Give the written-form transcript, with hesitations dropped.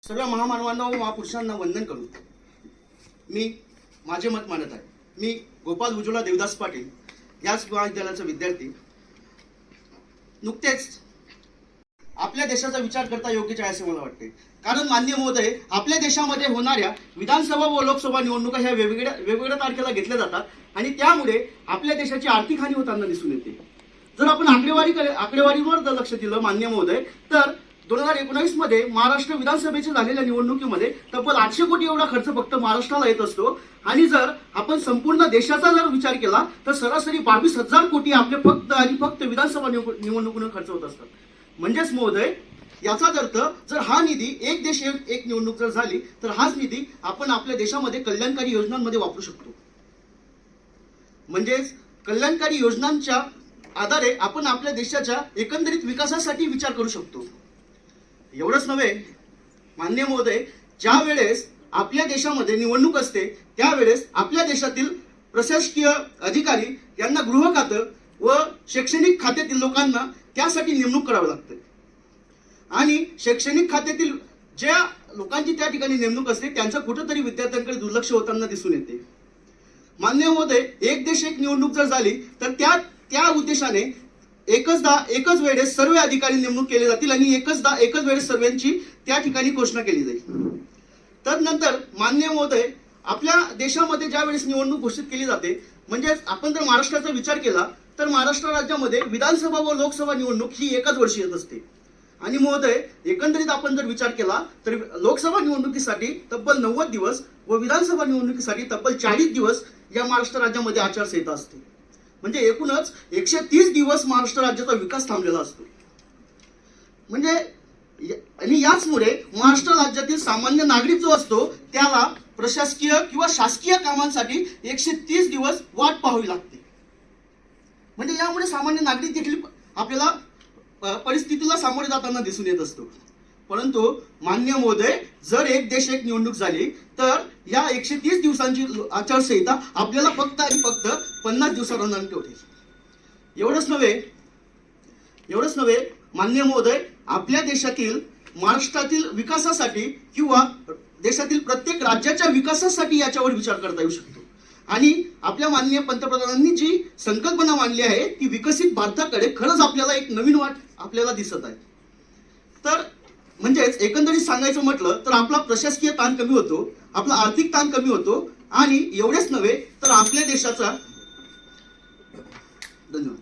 सर्व महामानवांना व महापुरुषांना वंदन करून मी माझे मत मांडत आहे. मी गोपाल उज्ज्वला देवदास पाटील याच महाविद्यालयाचा विद्यार्थी. नुकतेच आपल्या देशाचा विचार करता योग्यच आहे असे मला वाटते. कारण माननीय महोदय, आपल्या देशामध्ये होणाऱ्या विधानसभा व लोकसभा निवडणुका ह्या वेगवेगळ्या तारखेला घेतल्या जातात आणि त्यामुळे आपल्या देशाची आर्थिक हानी होताना दिसून येते. जर आपण आकडेवारीवर जर लक्ष दिलं माननीय महोदय, तर 2019 मध्ये महाराष्ट्र विधानसभेच्या झालेल्या निवडणुकीमध्ये तब्बल 800 कोटी एवढा खर्च फक्त महाराष्ट्राला येत असतो. आणि जर आपण संपूर्ण देशाचा जर विचार केला तर सरासरी 22,000 कोटी आपले फक्त आणि फक्त विधानसभा निवडणुकीवर खर्च होत असतात. म्हणजेच महोदय, याचाच अर्थ जर हा निधी एक देश एक निवडणूक जर झाली तर हाच निधी आपण आपल्या देशामध्ये कल्याणकारी योजनांमध्ये वापरू शकतो. म्हणजेच कल्याणकारी योजनांच्या आधारे आपण आपल्या देशाच्या एकंदरीत विकासासाठी विचार करू शकतो. एवढंच नव्हे माननीय महोदय, ज्या वेळेस आपल्या देशामध्ये निवडणूक असते त्यावेळेस आपल्या देशातील प्रशासकीय अधिकारी यांना गृह खातं व शैक्षणिक खात्यातील लोकांना त्यासाठी नेमणूक करावी लागते. आणि शैक्षणिक खात्यातील ज्या लोकांची त्या ठिकाणी नेमणूक असते त्यांचं कुठंतरी विद्यार्थ्यांकडे दुर्लक्ष होताना दिसून येते. माननीय महोदय, एक देश एक निवडणूक जर झाली तर त्या उद्देशाने एकच वेळेस सर्व अधिकारी नेमणूक केले जातील आणि एकच वेळेस सर्वांची त्या ठिकाणी घोषणा केली जाईल. तदनंतर माननीय महोदय, आपल्या देशामध्ये ज्या वेळेस निवडणूक घोषित केली जाते, म्हणजे आपण जर महाराष्ट्राचा विचार केला तर महाराष्ट्र राज्यामध्ये विधानसभा व लोकसभा निवडणूक ही एकाच वर्षी येत असते. आणि महोदय, एकंदरीत आपण जर विचार केला तर लोकसभा निवडणुकीसाठी तब्बल 90 दिवस व विधानसभा निवडणुकीसाठी तब्बल 40 दिवस या महाराष्ट्र राज्यामध्ये आचारसंहिता असते. म्हणजे एकूणच 130 दिवस महाराष्ट्र राज्याचा विकास थांबलेला असतो. म्हणजे आणि याचमुळे महाराष्ट्र राज्यातील सामान्य नागरिक जो असतो त्याला प्रशासकीय किंवा शासकीय कामांसाठी 130 दिवस वाट पाहावी लागते. म्हणजे यामुळे सामान्य नागरिक देखील आपल्याला परिस्थितीला सामोरे जाताना दिसून येत असतो. परंतु माननीय महोदय, जर एक देश एक निवडणूक झाली तर या 130 दिवसांची आचारसंहिता आपल्याला फक्त आणि फक्त 50 दिवसांना ठेवते. एवढंच नव्हे माननीय महोदय, आपल्या देशातील महाराष्ट्रातील विकासासाठी किंवा देशातील प्रत्येक राज्याच्या विकासासाठी याच्यावर विचार करता येऊ शकतो. आणि आपल्या माननीय पंतप्रधानांनी जी संकल्पना मांडली आहे ती विकसित भारताकडे खरंच आपल्याला एक नवीन वाट आपल्याला दिसत आहे. तर म्हणजेच एकंदरीत सांगायचं म्हटलं तर आपला प्रशासकीय ताण कमी होतो, आपला आर्थिक ताण कमी होतो आणि एवढेच नव्हे तर आपल्या देशाचा धन्यवाद.